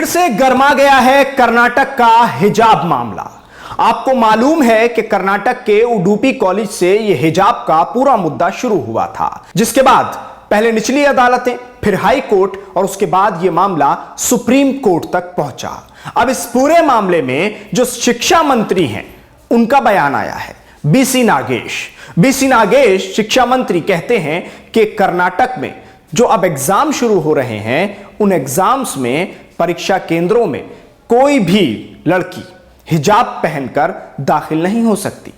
फिर से गर्मा गया है कर्नाटक का हिजाब मामला। आपको मालूम है कि कर्नाटक के उडुपी कॉलेज से यह हिजाब का पूरा मुद्दा शुरू हुआ था, जिसके बाद पहले निचली अदालतें, फिर हाई कोर्ट और उसके बाद यह मामला सुप्रीम कोर्ट तक पहुंचा। अब इस पूरे मामले में जो शिक्षा मंत्री हैं उनका बयान आया है। बीसी नागेश शिक्षा मंत्री कहते हैं कि कर्नाटक में जो अब एग्जाम शुरू हो रहे हैं, उन एग्जाम्स में परीक्षा केंद्रों में कोई भी लड़की हिजाब पहनकर दाखिल नहीं हो सकती।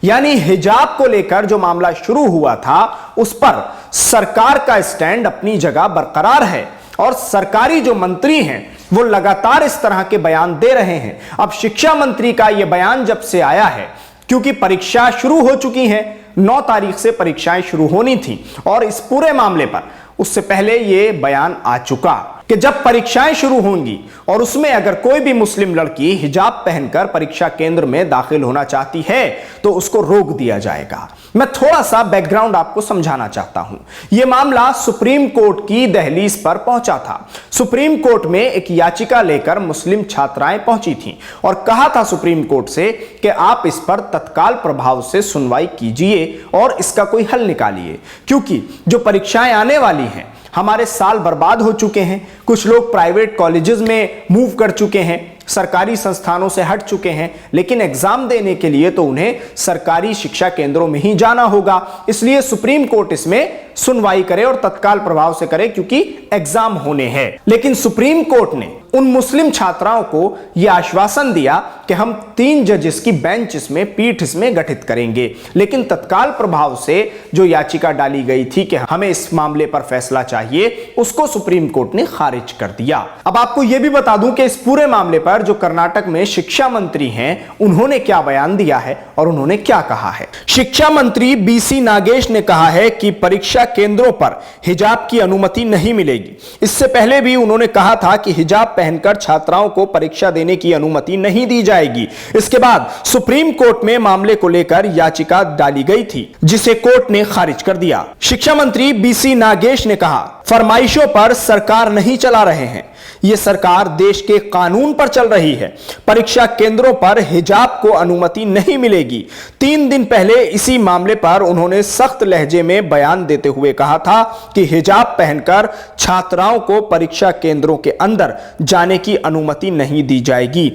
यानी हिजाब को लेकर जो मामला शुरू हुआ था उस पर सरकार का स्टैंड अपनी जगह बरकरार है और सरकारी जो मंत्री हैं वो लगातार इस तरह के बयान दे रहे हैं। अब शिक्षा मंत्री का यह बयान जब से आया है, क्योंकि परीक्षा शुरू हो चुकी है, 9 तारीख से परीक्षाएं शुरू होनी थी और इस पूरे मामले पर उससे पहले यह बयान आ चुका कि जब परीक्षाएं शुरू होंगी और उसमें अगर कोई भी मुस्लिम लड़की हिजाब पहनकर परीक्षा केंद्र में दाखिल होना चाहती है तो उसको रोक दिया जाएगा। मैं थोड़ा सा बैकग्राउंड आपको समझाना चाहता हूं। यह मामला सुप्रीम कोर्ट की दहलीज पर पहुंचा था। सुप्रीम कोर्ट में एक याचिका लेकर मुस्लिम छात्राएं पहुंची थीं और कहा था सुप्रीम कोर्ट से कि आप इस पर तत्काल प्रभाव से सुनवाई कीजिए और इसका कोई हल निकालिए, क्योंकि जो परीक्षाएं आने वाली हैं, हमारे साल बर्बाद हो चुके हैं। कुछ लोग प्राइवेट कॉलेजेस में मूव कर चुके हैं, सरकारी संस्थानों से हट चुके हैं, लेकिन एग्जाम देने के लिए तो उन्हें सरकारी शिक्षा केंद्रों में ही जाना होगा। इसलिए सुप्रीम कोर्ट इसमें सुनवाई करे और तत्काल प्रभाव से करे, क्योंकि एग्जाम होने हैं। लेकिन सुप्रीम कोर्ट ने उन मुस्लिम छात्राओं को यह आश्वासन दिया कि हम 3 जजेस की बेंच इसमें, पीठ इसमें गठित करेंगे। लेकिन तत्काल प्रभाव से जो याचिका डाली गई थी कि हमें इस मामले पर फैसला चाहिए, उसको सुप्रीम कोर्ट ने खारिज कर दिया। अब आपको यह भी बता दूं कि इस पूरे मामले पर जो कर्नाटक में शिक्षा मंत्री हैं, उन्होंने क्या बयान दिया है और उन्होंने क्या कहा है। शिक्षा मंत्री बीसी नागेश ने कहा है कि परीक्षा केंद्रों पर हिजाब की अनुमति नहीं मिलेगी। इससे पहले भी उन्होंने कहा था कि हिजाब पहनकर छात्राओं को परीक्षा देने की अनुमति नहीं दी जाएगी। इसके बाद सुप्रीम कोर्ट में मामले को लेकर याचिका डाली गई थी, जिसे कोर्ट ने खारिज कर दिया। शिक्षा मंत्री बीसी नागेश ने कहा, फरमाइशों पर सरकार नहीं चला रहे हैं, यह सरकार देश के कानून पर चल रही है। परीक्षा केंद्रों पर हिजाब को अनुमति नहीं मिलेगी। 3 दिन पहले इसी मामले पर उन्होंने सख्त लहजे में बयान देते हुए कहा था कि हिजाब पहनकर छात्राओं को परीक्षा केंद्रों के अंदर जाने की अनुमति नहीं दी जाएगी।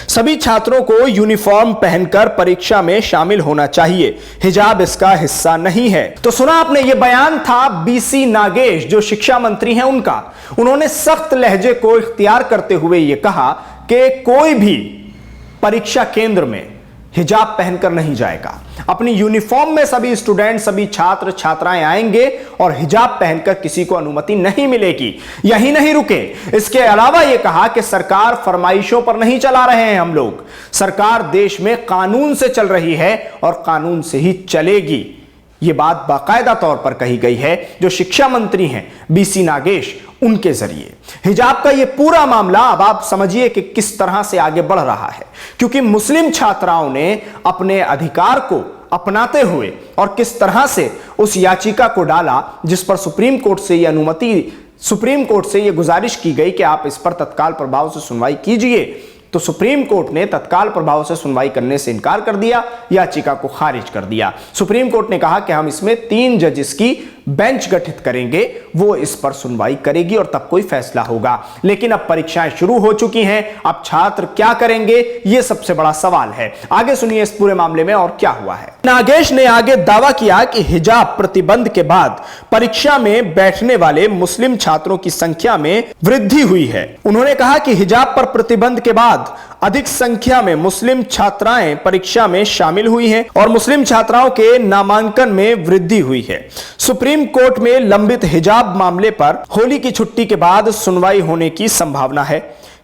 सभी छात्रों को यूनिफॉर्म पहनकर परीक्षा में शामिल होना चाहिए, हिजाब इसका हिस्सा नहीं है। तो सुना आपने, यह बयान था बीसी नागेश जो शिक्षा मंत्री हैं उनका। उन्होंने सख्त लहजे को इख्तियार करते हुए यह कहा कि कोई भी परीक्षा केंद्र में हिजाब पहनकर नहीं जाएगा। अपनी यूनिफॉर्म में सभी स्टूडेंट, सभी छात्र छात्राएं आएंगे और हिजाब पहनकर किसी को अनुमति नहीं मिलेगी। यही नहीं रुके, इसके अलावा यह कहा कि सरकार फरमाइशों पर नहीं चला रहे हैं हम लोग, सरकार देश में कानून से चल रही है और कानून से ही चलेगी। यह बात बाकायदा तौर पर कही गई है जो शिक्षा मंत्री हैं बीसी नागेश, उनके जरिए। हिजाब का यह पूरा मामला अब आप समझिए कि किस तरह से आगे बढ़ रहा है, क्योंकि मुस्लिम छात्राओं ने अपने अधिकार को अपनाते हुए और किस तरह से उस याचिका को डाला जिस पर सुप्रीम कोर्ट से यह गुजारिश की गई कि आप इस पर तत्काल प्रभाव से सुनवाई कीजिए। तो सुप्रीम कोर्ट ने तत्काल प्रभाव से सुनवाई करने से इनकार कर दिया, याचिका को खारिज कर दिया। सुप्रीम कोर्ट ने कहा कि हम इसमें 3 जजेस की बेंच गठित करेंगे, वो इस पर सुनवाई करेगी और तब कोई फैसला होगा। लेकिन अब परीक्षाएं शुरू हो चुकी हैं, अब छात्र क्या करेंगे, यह सबसे बड़ा सवाल है। आगे सुनिए इस पूरे मामले में और क्या हुआ है। नागेश ने आगे दावा किया कि हिजाब प्रतिबंध के बाद परीक्षा में बैठने वाले मुस्लिम छात्रों की संख्या में वृद्धि हुई है। उन्होंने कहा कि हिजाब पर प्रतिबंध के बाद अधिक संख्या में मुस्लिम छात्राएं परीक्षा में शामिल हुई हैं और मुस्लिम छात्राओं के नामांकन में वृद्धि हुई है। सुप्रीम कोर्ट में लंबित हिजाब मामले पर होली की छुट्टी के बाद सुनवाई होने की संभावना है।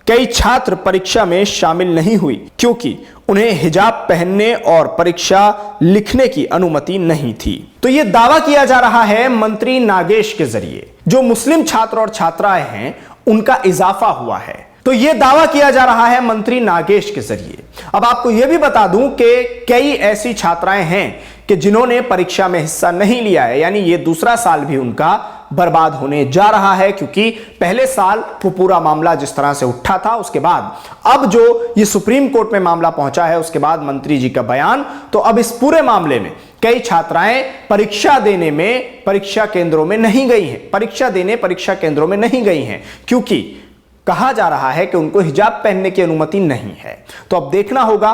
कई छात्र परीक्षा में शामिल नहीं हुई क्योंकि उन्हें हिजाब पहनने और परीक्षा लिखने की अनुमति नहीं थी। तो यह दावा किया जा रहा है मंत्री नागेश के जरिए, जो मुस्लिम छात्र और छात्राएं हैं उनका इजाफा हुआ है। तो यह दावा किया जा रहा है मंत्री नागेश के जरिए। अब आपको यह भी बता दूं कि कई ऐसी छात्राएं हैं कि जिन्होंने परीक्षा में हिस्सा नहीं लिया है, यानी ये दूसरा साल भी उनका बर्बाद होने जा रहा है, क्योंकि पहले साल वो पूरा मामला जिस तरह से उठा था, उसके बाद अब जो ये सुप्रीम कोर्ट में मामला पहुंचा है, उसके बाद मंत्री जी का बयान, तो अब इस पूरे मामले में कई छात्राएं परीक्षा देने में परीक्षा केंद्रों में नहीं गई हैं, परीक्षा देने परीक्षा केंद्रों में नहीं गई हैं, क्योंकि कहा जा रहा है कि उनको हिजाब पहनने की अनुमति नहीं है। तो अब देखना होगा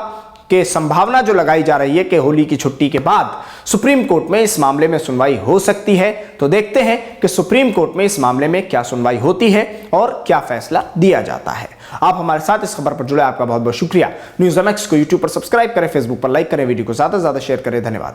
कि संभावना जो लगाई जा रही है कि होली की छुट्टी के बाद सुप्रीम कोर्ट में इस मामले में सुनवाई हो सकती है। तो देखते हैं कि सुप्रीम कोर्ट में इस मामले में क्या सुनवाई होती है और क्या फैसला दिया जाता है। आप हमारे साथ इस खबर पर जुड़े, आपका बहुत बहुत शुक्रिया। न्यूज़ MX को यूट्यूब पर सब्सक्राइब करें, फेसबुक पर लाइक करें, वीडियो को ज्यादा से ज्यादा शेयर करें। धन्यवाद।